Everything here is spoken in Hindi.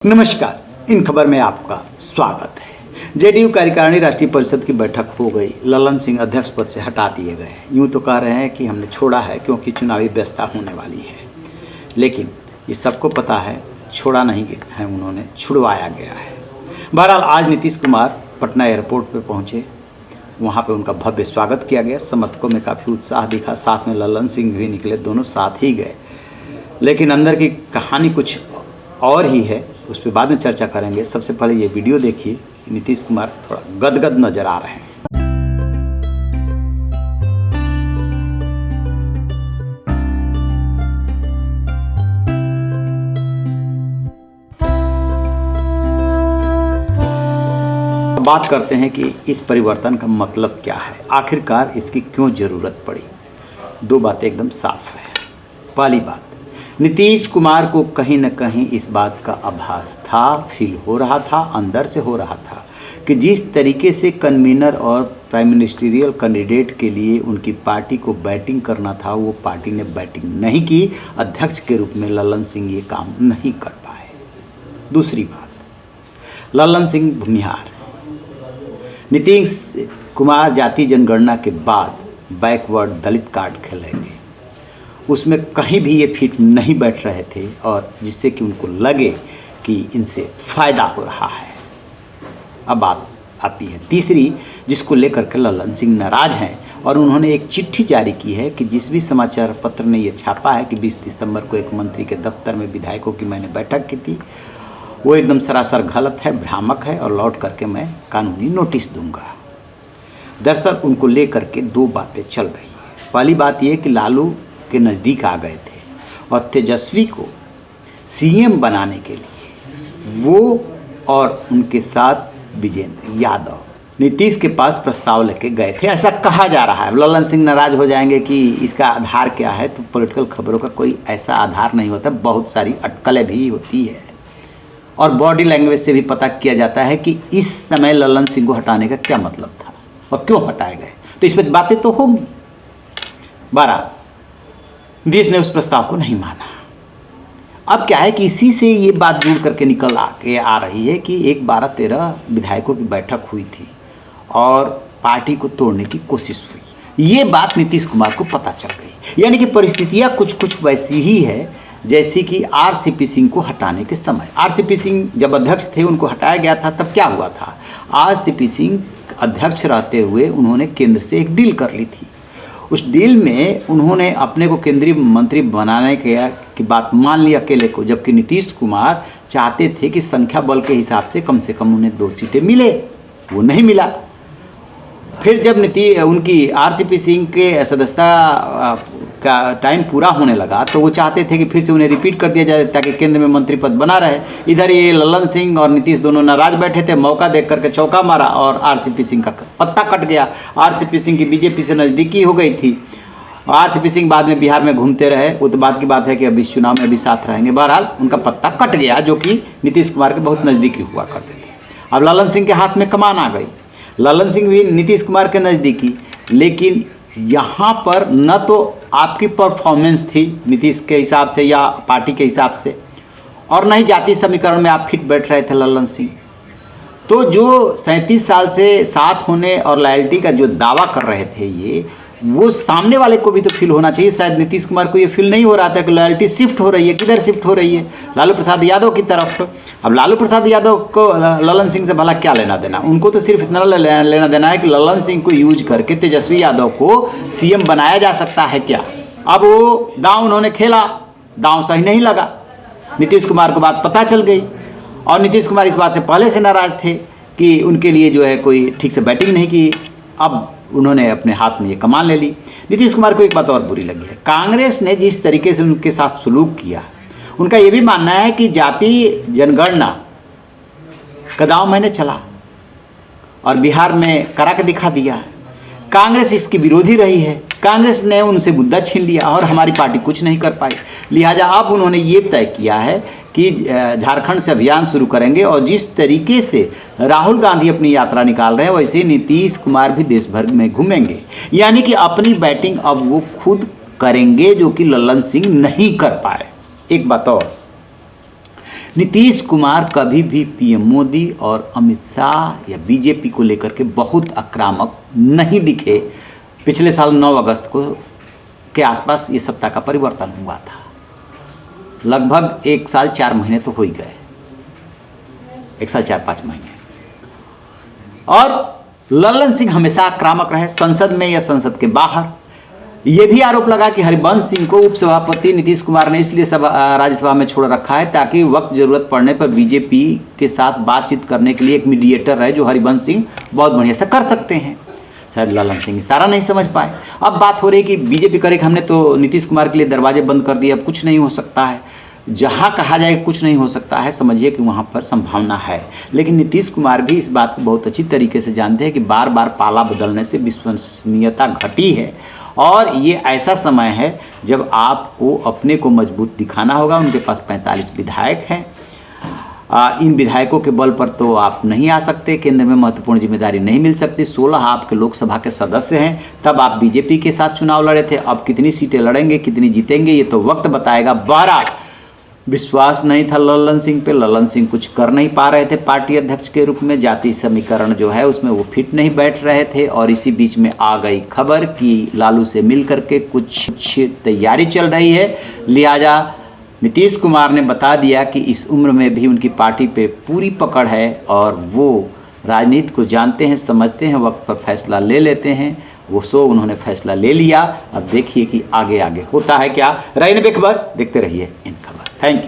नमस्कार, इन खबर में आपका स्वागत है। जेडीयू कार्यकारिणी राष्ट्रीय परिषद की बैठक हो गई। ललन सिंह अध्यक्ष पद से हटा दिए गए। यूं तो कह रहे हैं कि हमने छोड़ा है क्योंकि चुनावी व्यवस्था होने वाली है, लेकिन ये सबको पता है छोड़ा नहीं है, उन्होंने छुड़वाया गया है। बहरहाल आज नीतीश कुमार पटना एयरपोर्ट पर पहुँचे, वहाँ पर उनका भव्य स्वागत किया गया। समर्थकों में काफ़ी उत्साह दिखा, साथ में ललन सिंह भी निकले, दोनों साथ ही गए। लेकिन अंदर की कहानी कुछ और ही है, उस पर बाद में चर्चा करेंगे। सबसे पहले ये वीडियो देखिए। नीतीश कुमार थोड़ा गदगद नजर आ रहे हैं। बात करते हैं कि इस परिवर्तन का मतलब क्या है, आखिरकार इसकी क्यों ज़रूरत पड़ी। दो बातें एकदम साफ है। पहली बात, नीतीश कुमार को कहीं न कहीं इस बात का आभास था, फील हो रहा था, अंदर से हो रहा था कि जिस तरीके से कन्वीनर और प्राइम मिनिस्टरियल कैंडिडेट के लिए उनकी पार्टी को बैटिंग करना था, वो पार्टी ने बैटिंग नहीं की। अध्यक्ष के रूप में ललन सिंह ये काम नहीं कर पाए। दूसरी बात, ललन सिंह भूमिहार। नीतीश कुमार जाति जनगणना के बाद बैकवर्ड दलित कार्ड खेलेंगे, उसमें कहीं भी ये फिट नहीं बैठ रहे थे, और जिससे कि उनको लगे कि इनसे फ़ायदा हो रहा है। अब बात आती है तीसरी, जिसको लेकर के ललन सिंह नाराज हैं, और उन्होंने एक चिट्ठी जारी की है कि जिस भी समाचार पत्र ने ये छापा है कि 20 दिसंबर को एक मंत्री के दफ्तर में विधायकों की मैंने बैठक की थी, वो एकदम सरासर गलत है, भ्रामक है, और लौट करके मैं कानूनी नोटिस दूंगा। दरअसल उनको लेकर के दो बातें चल रही हैं। पहली बात ये कि लालू के नज़दीक आ गए थे और तेजस्वी को सीएम बनाने के लिए वो और उनके साथ विजेंद्र यादव नीतीश के पास प्रस्ताव लेके गए थे, ऐसा कहा जा रहा है। ललन सिंह नाराज हो जाएंगे कि इसका आधार क्या है, तो पॉलिटिकल खबरों का कोई ऐसा आधार नहीं होता, बहुत सारी अटकलें भी होती है, और बॉडी लैंग्वेज से भी पता किया जाता है कि इस समय ललन सिंह को हटाने का क्या मतलब था और क्यों हटाए गए। तो इस पर बातें तो होंगी। बहरहाल देश ने उस प्रस्ताव को नहीं माना। अब क्या है कि इसी से ये बात जुड़ करके निकल के आ रही है कि एक 12-13 विधायकों की बैठक हुई थी और पार्टी को तोड़ने की कोशिश हुई। ये बात नीतीश कुमार को पता चल गई। यानी कि परिस्थितियाँ कुछ वैसी ही है जैसे कि आरसीपी सिंह को हटाने के समय। आरसीपी सिंह जब अध्यक्ष थे, उनको हटाया गया था, तब क्या हुआ था, आरसीपी सिंह अध्यक्ष रहते हुए उन्होंने केंद्र से एक डील कर ली थी। उस डील में उन्होंने अपने को केंद्रीय मंत्री बनाने की बात मान ली अकेले को, जबकि नीतीश कुमार चाहते थे कि संख्या बल के हिसाब से कम उन्हें 2 सीटें मिले, वो नहीं मिला। फिर जब उनकी आरसीपी सिंह के सदस्यता का टाइम पूरा होने लगा, तो वो चाहते थे कि फिर से उन्हें रिपीट कर दिया जाए ताकि केंद्र में मंत्री पद बना रहे। इधर ये ललन सिंह और नीतीश दोनों नाराज बैठे थे, मौका देख करके चौका मारा और आरसीपी सिंह का पत्ता कट गया। आरसीपी सिंह की बीजेपी से नज़दीकी हो गई थी। आरसीपी सिंह बाद में बिहार में घूमते रहे, वो तो बात की बात है कि अब इस चुनाव में भी साथ रहेंगे। बहरहाल उनका पत्ता कट गया, जो कि नीतीश कुमार के बहुत नज़दीकी हुआ करते थे। अब ललन सिंह के हाथ में कमान आ गई। ललन सिंह भी नीतीश कुमार के नज़दीकी, लेकिन यहाँ पर न तो आपकी परफॉर्मेंस थी नीतीश के हिसाब से या पार्टी के हिसाब से, और न ही जातीय समीकरण में आप फिट बैठ रहे थे ललन सिंह। तो जो 37 साल से साथ होने और लॉयल्टी का जो दावा कर रहे थे ये, वो सामने वाले को भी तो फील होना चाहिए। शायद नीतीश कुमार को ये फील नहीं हो रहा था कि लॉयल्टी शिफ्ट हो रही है। किधर शिफ्ट हो रही है? लालू प्रसाद यादव की तरफ। अब लालू प्रसाद यादव को ललन सिंह से भला क्या लेना देना? उनको तो सिर्फ इतना लेना देना है कि ललन सिंह को यूज करके तेजस्वी यादव को सीएम बनाया जा सकता है क्या। अब वो दांव उन्होंने खेला, दांव सही नहीं लगा। नीतीश कुमार को बात पता चल गई, और नीतीश कुमार इस बात से पहले से नाराज थे कि उनके लिए जो है कोई ठीक से बैटिंग नहीं की। अब उन्होंने अपने हाथ में ये कमान ले ली। नीतीश कुमार को एक बात और बुरी लगी है, कांग्रेस ने जिस तरीके से उनके साथ सलूक किया। उनका ये भी मानना है कि जाति जनगणना का दांव मैंने चला और बिहार में करा के दिखा दिया। कांग्रेस इसकी विरोधी रही है, कांग्रेस ने उनसे मुद्दा छीन लिया और हमारी पार्टी कुछ नहीं कर पाई। लिहाजा अब उन्होंने ये तय किया है कि झारखंड से अभियान शुरू करेंगे, और जिस तरीके से राहुल गांधी अपनी यात्रा निकाल रहे हैं, वैसे नीतीश कुमार भी देश भर में घूमेंगे। यानी कि अपनी बैटिंग अब वो खुद करेंगे, जो कि ललन सिंह नहीं कर पाए। एक बात और, नीतीश कुमार कभी भी पीएम मोदी और अमित शाह या बीजेपी को लेकर के बहुत आक्रामक नहीं दिखे। पिछले साल 9 अगस्त को के आसपास ये सत्ता का परिवर्तन हुआ था। लगभग 1 साल 4 महीने तो हो ही गए, 1 साल 4-5 महीने। और लल्लन सिंह हमेशा आक्रामक रहे, संसद में या संसद के बाहर। ये भी आरोप लगा कि हरिवंश सिंह को उपसभापति नीतीश कुमार ने इसलिए राज्यसभा में छोड़ रखा है ताकि वक्त जरूरत पड़ने पर बीजेपी के साथ बातचीत करने के लिए एक मीडिएटर रहे, जो हरिवंश सिंह बहुत बढ़िया से कर सकते हैं। शायद लल्लन सिंह इशारा नहीं समझ पाए। अब बात हो रही कि बीजेपी करे कि हमने तो नीतीश कुमार के लिए दरवाजे बंद कर दिए, अब कुछ नहीं हो सकता है। जहाँ कहा जाए कुछ नहीं हो सकता है, समझिए कि वहाँ पर संभावना है। लेकिन नीतीश कुमार भी इस बात को बहुत अच्छी तरीके से जानते हैं कि बार बार पाला बदलने से विश्वसनीयता घटी है और ये ऐसा समय है जब आपको अपने को मजबूत दिखाना होगा। उनके पास 45 विधायक हैं। इन विधायकों के बल पर तो आप नहीं आ सकते, केंद्र में महत्वपूर्ण जिम्मेदारी नहीं मिल सकती। 16 आपके लोकसभा के सदस्य हैं, तब आप बीजेपी के साथ चुनाव लड़े थे। अब कितनी सीटें लड़ेंगे, कितनी जीतेंगे, ये तो वक्त बताएगा। 12 विश्वास नहीं था लल्लन सिंह पे। लल्लन सिंह कुछ कर नहीं पा रहे थे पार्टी अध्यक्ष के रूप में। जाति समीकरण जो है उसमें वो फिट नहीं बैठ रहे थे। और इसी बीच में आ गई खबर कि लालू से मिल करके कुछ तैयारी चल रही है। लिहाजा नीतीश कुमार ने बता दिया कि इस उम्र में भी उनकी पार्टी पे पूरी पकड़ है और वो राजनीति को जानते हैं, समझते हैं, वक्त पर फैसला ले लेते हैं। वो उन्होंने फैसला ले लिया। अब देखिए कि आगे आगे होता है क्या। रही बेखबर, देखते रहिए इन खबर। Thank you.